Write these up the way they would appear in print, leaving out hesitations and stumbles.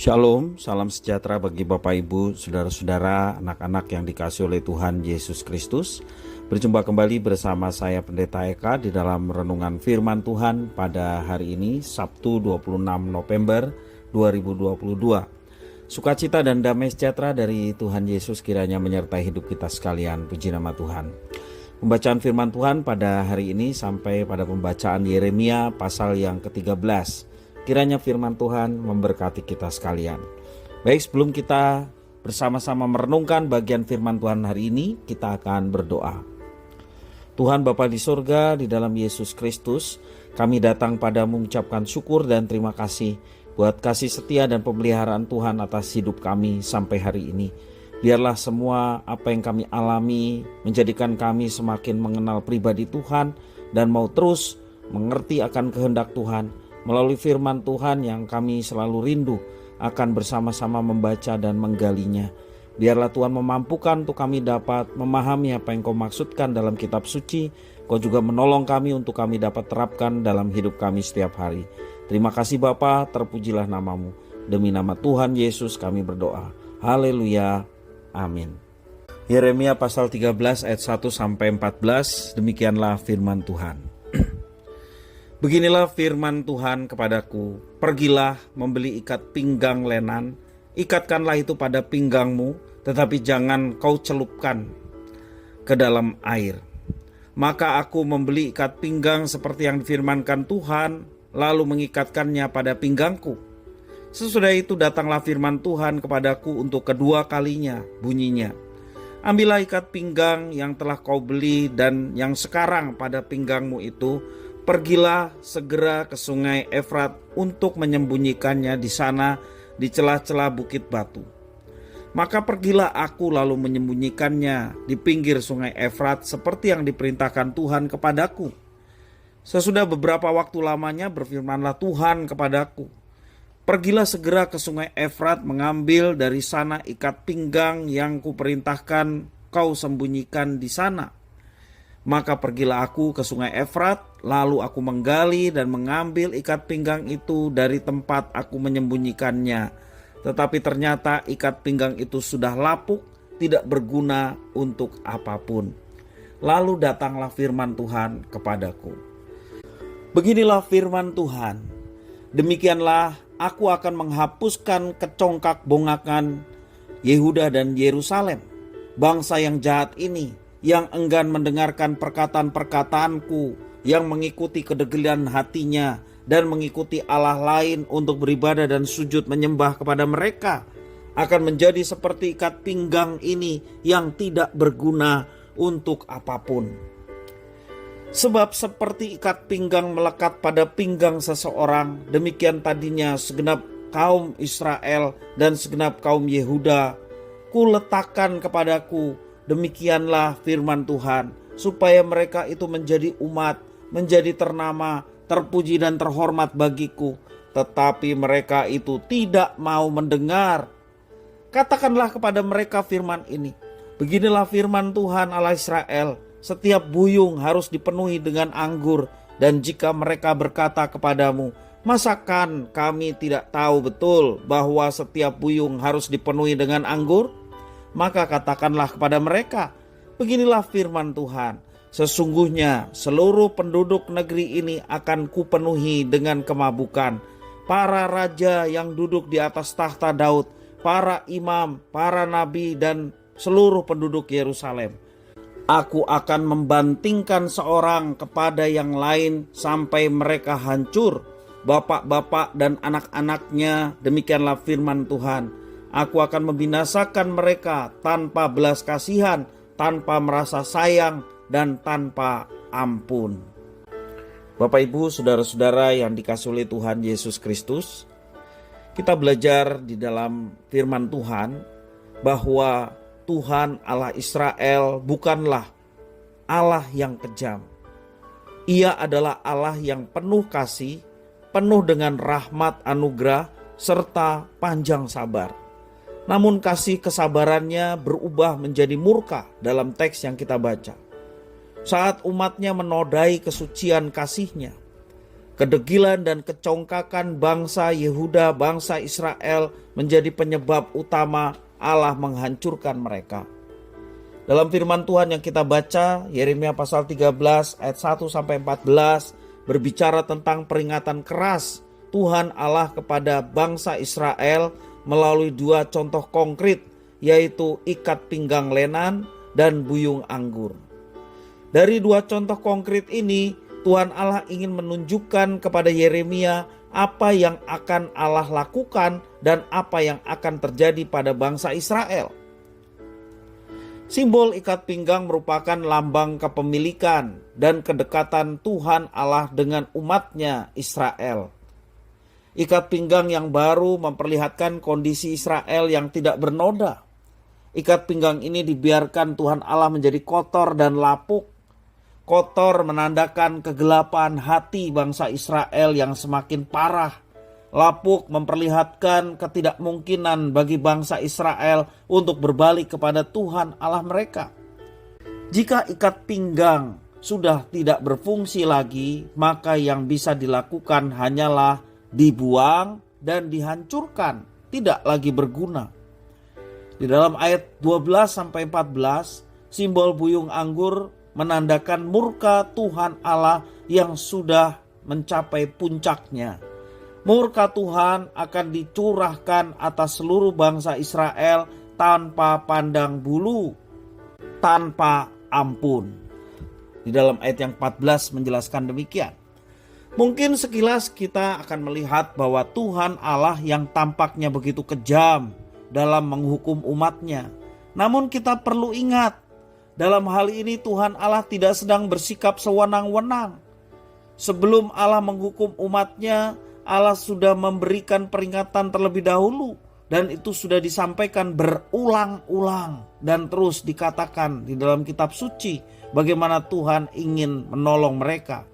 Shalom, salam sejahtera bagi Bapak Ibu, saudara-saudara, anak-anak yang dikasihi oleh Tuhan Yesus Kristus. Berjumpa kembali bersama saya Pendeta Eka di dalam renungan firman Tuhan pada hari ini, Sabtu 26 November 2022. Sukacita dan damai sejahtera dari Tuhan Yesus kiranya menyertai hidup kita sekalian. Puji nama Tuhan. Pembacaan firman Tuhan pada hari ini sampai pada pembacaan Yeremia pasal yang ke-13. Kiranya firman Tuhan memberkati kita sekalian. Baik, sebelum kita bersama-sama merenungkan bagian firman Tuhan hari ini, kita akan berdoa. Tuhan Bapa di surga, di dalam Yesus Kristus, kami datang padamu mengucapkan syukur dan terima kasih buat kasih setia dan pemeliharaan Tuhan atas hidup kami sampai hari ini. Biarlah semua apa yang kami alami menjadikan kami semakin mengenal pribadi Tuhan dan mau terus mengerti akan kehendak Tuhan. Melalui firman Tuhan yang kami selalu rindu akan bersama-sama membaca dan menggalinya. Biarlah Tuhan memampukan untuk kami dapat memahami apa yang Kau maksudkan dalam kitab suci. Kau juga menolong kami untuk kami dapat terapkan dalam hidup kami setiap hari. Terima kasih Bapa, terpujilah namamu. Demi nama Tuhan Yesus kami berdoa. Haleluya. Amin. Yeremia pasal 13 ayat 1-14, demikianlah firman Tuhan. Beginilah firman Tuhan kepadaku, pergilah membeli ikat pinggang lenan, ikatkanlah itu pada pinggangmu, tetapi jangan kau celupkan ke dalam air. Maka aku membeli ikat pinggang seperti yang difirmankan Tuhan, lalu mengikatkannya pada pinggangku. Sesudah itu datanglah firman Tuhan kepadaku untuk kedua kalinya, bunyinya, ambillah ikat pinggang yang telah kau beli dan yang sekarang pada pinggangmu itu, pergilah segera ke sungai Efrat untuk menyembunyikannya di sana di celah-celah bukit batu. Maka pergilah aku lalu menyembunyikannya di pinggir sungai Efrat seperti yang diperintahkan Tuhan kepadaku. Sesudah beberapa waktu lamanya berfirmanlah Tuhan kepadaku, pergilah segera ke sungai Efrat mengambil dari sana ikat pinggang yang kuperintahkan kau sembunyikan di sana. Maka pergilah aku ke sungai Efrat, lalu aku menggali dan mengambil ikat pinggang itu dari tempat aku menyembunyikannya. Tetapi ternyata ikat pinggang itu sudah lapuk, tidak berguna untuk apapun. Lalu datanglah firman Tuhan kepadaku. Beginilah firman Tuhan, demikianlah aku akan menghapuskan kecongkak bongakan Yehuda dan Yerusalem, bangsa yang jahat ini, yang enggan mendengarkan perkataan-perkataanku, yang mengikuti kedegilan hatinya dan mengikuti Allah lain untuk beribadah dan sujud menyembah kepada mereka, akan menjadi seperti ikat pinggang ini yang tidak berguna untuk apapun. Sebab seperti ikat pinggang melekat pada pinggang seseorang, demikian tadinya segenap kaum Israel dan segenap kaum Yehuda kuletakkan kepadaku. Demikianlah firman Tuhan, supaya mereka itu menjadi umat, menjadi ternama, terpuji dan terhormat bagiku. Tetapi mereka itu tidak mau mendengar. Katakanlah kepada mereka firman ini, beginilah firman Tuhan Allah Israel, setiap buyung harus dipenuhi dengan anggur. Dan jika mereka berkata kepadamu, masakan kami tidak tahu betul bahwa setiap buyung harus dipenuhi dengan anggur? Maka katakanlah kepada mereka, beginilah firman Tuhan, sesungguhnya seluruh penduduk negeri ini akan kupenuhi dengan kemabukan. Para raja yang duduk di atas tahta Daud, para imam, para nabi dan seluruh penduduk Yerusalem. Aku akan membantingkan seorang kepada yang lain sampai mereka hancur, bapak-bapak dan anak-anaknya, demikianlah firman Tuhan. Aku akan membinasakan mereka tanpa belas kasihan, tanpa merasa sayang, dan tanpa ampun. Bapak Ibu, saudara-saudara yang dikasihi oleh Tuhan Yesus Kristus, kita belajar di dalam firman Tuhan bahwa Tuhan Allah Israel bukanlah Allah yang kejam. Ia adalah Allah yang penuh kasih, penuh dengan rahmat anugerah, serta panjang sabar. Namun kasih kesabarannya berubah menjadi murka dalam teks yang kita baca. Saat umatnya menodai kesucian kasihnya, Kedegilan dan kecongkakan bangsa Yehuda, bangsa Israel menjadi penyebab utama Allah menghancurkan mereka. Dalam firman Tuhan yang kita baca, Yeremia pasal 13 ayat 1-14 berbicara tentang peringatan keras Tuhan Allah kepada bangsa Israel melalui dua contoh konkret, yaitu ikat pinggang lenan dan buyung anggur. Dari dua contoh konkret ini, Tuhan Allah ingin menunjukkan kepada Yeremia apa yang akan Allah lakukan dan apa yang akan terjadi pada bangsa Israel. Simbol ikat pinggang merupakan lambang kepemilikan dan kedekatan Tuhan Allah dengan umatnya Israel. Ikat pinggang yang baru memperlihatkan kondisi Israel yang tidak bernoda. Ikat pinggang ini dibiarkan Tuhan Allah menjadi kotor dan lapuk. Kotor menandakan kegelapan hati bangsa Israel yang semakin parah. Lapuk memperlihatkan ketidakmungkinan bagi bangsa Israel untuk berbalik kepada Tuhan Allah mereka. Jika ikat pinggang sudah tidak berfungsi lagi, maka yang bisa dilakukan hanyalah dibuang dan dihancurkan, tidak lagi berguna. Di dalam ayat 12-14, simbol buyung anggur menandakan murka Tuhan Allah yang sudah mencapai puncaknya. Murka Tuhan akan dicurahkan atas seluruh bangsa Israel tanpa pandang bulu, tanpa ampun. Di dalam ayat yang 14 menjelaskan demikian. Mungkin sekilas kita akan melihat bahwa Tuhan Allah yang tampaknya begitu kejam dalam menghukum umatnya. Namun kita perlu ingat, dalam hal ini Tuhan Allah tidak sedang bersikap sewenang-wenang. Sebelum Allah menghukum umatnya, Allah sudah memberikan peringatan terlebih dahulu. Dan itu sudah disampaikan berulang-ulang dan terus dikatakan di dalam kitab suci bagaimana Tuhan ingin menolong mereka.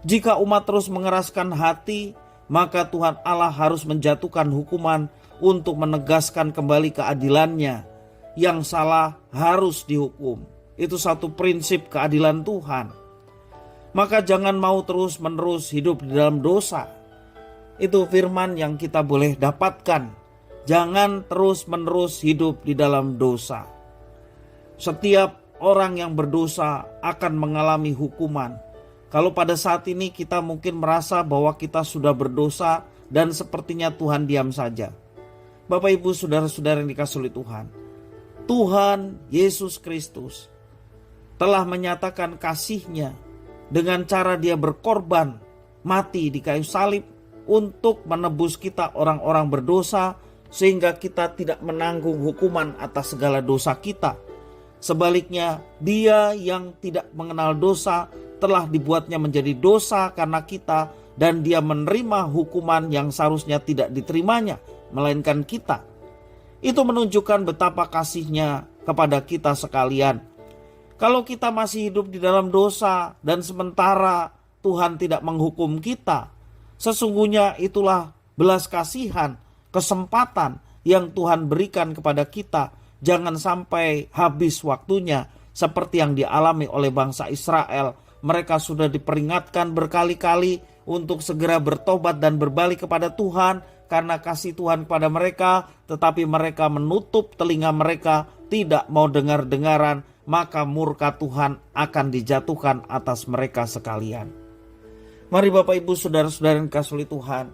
Jika umat terus mengeraskan hati, maka Tuhan Allah harus menjatuhkan hukuman untuk menegaskan kembali keadilannya. Yang salah harus dihukum. Itu satu prinsip keadilan Tuhan. Maka jangan mau terus-menerus hidup di dalam dosa. Itu firman yang kita boleh dapatkan. Jangan terus-menerus hidup di dalam dosa. Setiap orang yang berdosa akan mengalami hukuman. Kalau pada saat ini kita mungkin merasa bahwa kita sudah berdosa dan sepertinya Tuhan diam saja. Bapak Ibu saudara-saudara yang dikasihi oleh Tuhan, Tuhan Yesus Kristus telah menyatakan kasih-Nya dengan cara Dia berkorban mati di kayu salib untuk menebus kita orang-orang berdosa, sehingga kita tidak menanggung hukuman atas segala dosa kita. Sebaliknya, Dia yang tidak mengenal dosa telah dibuatnya menjadi dosa karena kita, dan Dia menerima hukuman yang seharusnya tidak diterimanya, melainkan kita. Itu menunjukkan betapa kasih-Nya kepada kita sekalian. Kalau kita masih hidup di dalam dosa dan sementara Tuhan tidak menghukum kita, sesungguhnya itulah belas kasihan, kesempatan yang Tuhan berikan kepada kita. Jangan sampai habis waktunya seperti yang dialami oleh bangsa Israel. Mereka sudah diperingatkan berkali-kali untuk segera bertobat dan berbalik kepada Tuhan karena kasih Tuhan kepada mereka, tetapi mereka menutup telinga mereka, tidak mau dengar-dengaran, maka murka Tuhan akan dijatuhkan atas mereka sekalian. Mari Bapak Ibu saudara-saudara yang dikasihi Tuhan,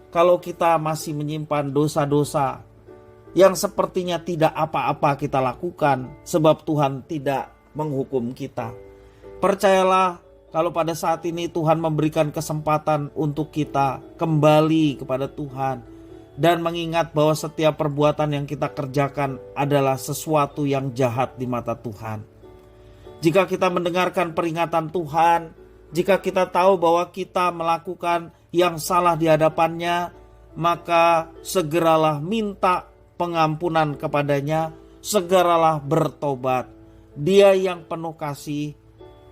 kalau kita masih menyimpan dosa-dosa yang sepertinya tidak apa-apa kita lakukan sebab Tuhan tidak menghukum kita, percayalah, kalau pada saat ini Tuhan memberikan kesempatan untuk kita kembali kepada Tuhan dan mengingat bahwa setiap perbuatan yang kita kerjakan adalah sesuatu yang jahat di mata Tuhan. Jika kita mendengarkan peringatan Tuhan, jika kita tahu bahwa kita melakukan yang salah di hadapannya, maka segeralah minta pengampunan kepadanya, segeralah bertobat. Dia yang penuh kasih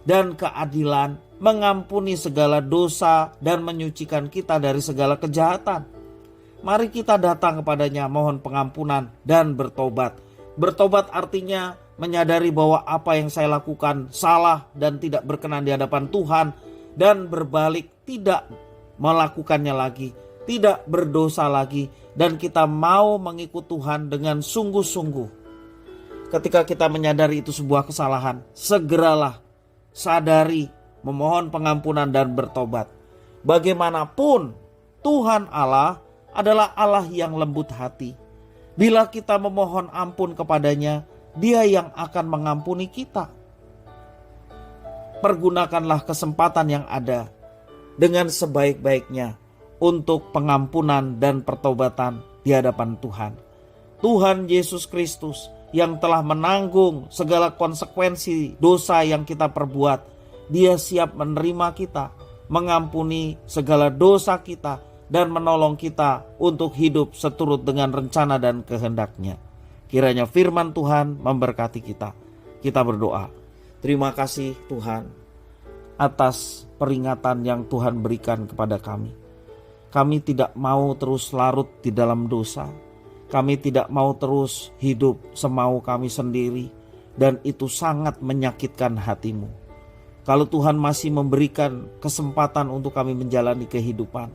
dan keadilan, mengampuni segala dosa dan menyucikan kita dari segala kejahatan. Mari kita datang kepadanya mohon pengampunan dan bertobat. Bertobat artinya menyadari bahwa apa yang saya lakukan salah dan tidak berkenan di hadapan Tuhan. dan berbalik, tidak melakukannya lagi, tidak berdosa lagi, dan kita mau mengikut Tuhan dengan sungguh-sungguh. Ketika kita menyadari itu sebuah kesalahan, segeralah sadari, memohon pengampunan dan bertobat. Bagaimanapun, Tuhan Allah adalah Allah yang lembut hati. Bila kita memohon ampun kepadanya, Dia yang akan mengampuni kita. Pergunakanlah kesempatan yang ada dengan sebaik-baiknya untuk pengampunan dan pertobatan di hadapan Tuhan. Tuhan Yesus Kristus yang telah menanggung segala konsekuensi dosa yang kita perbuat, Dia siap menerima kita, mengampuni segala dosa kita, dan menolong kita untuk hidup seturut dengan rencana dan kehendak-Nya. Kiranya firman Tuhan memberkati kita. Kita berdoa. Terima kasih Tuhan atas peringatan yang Tuhan berikan kepada kami. Kami tidak mau terus larut di dalam dosa. Kami tidak mau terus hidup semau kami sendiri, dan itu sangat menyakitkan hati-Mu. Kalau Tuhan masih memberikan kesempatan untuk kami menjalani kehidupan,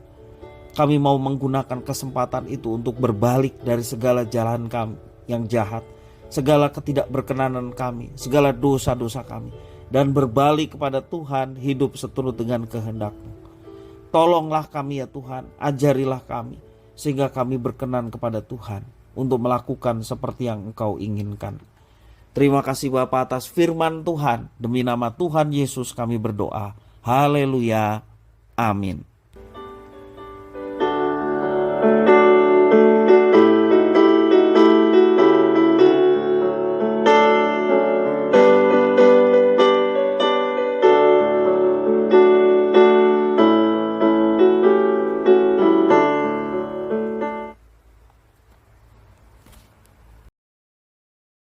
kami mau menggunakan kesempatan itu untuk berbalik dari segala jalan kami yang jahat, segala ketidakberkenanan kami, segala dosa-dosa kami, dan berbalik kepada Tuhan, hidup seturut dengan kehendak-Mu. Tolonglah kami ya Tuhan, ajarilah kami, sehingga kami berkenan kepada Tuhan untuk melakukan seperti yang Engkau inginkan. Terima kasih Bapa atas firman Tuhan. Demi nama Tuhan Yesus kami berdoa. Haleluya. Amin.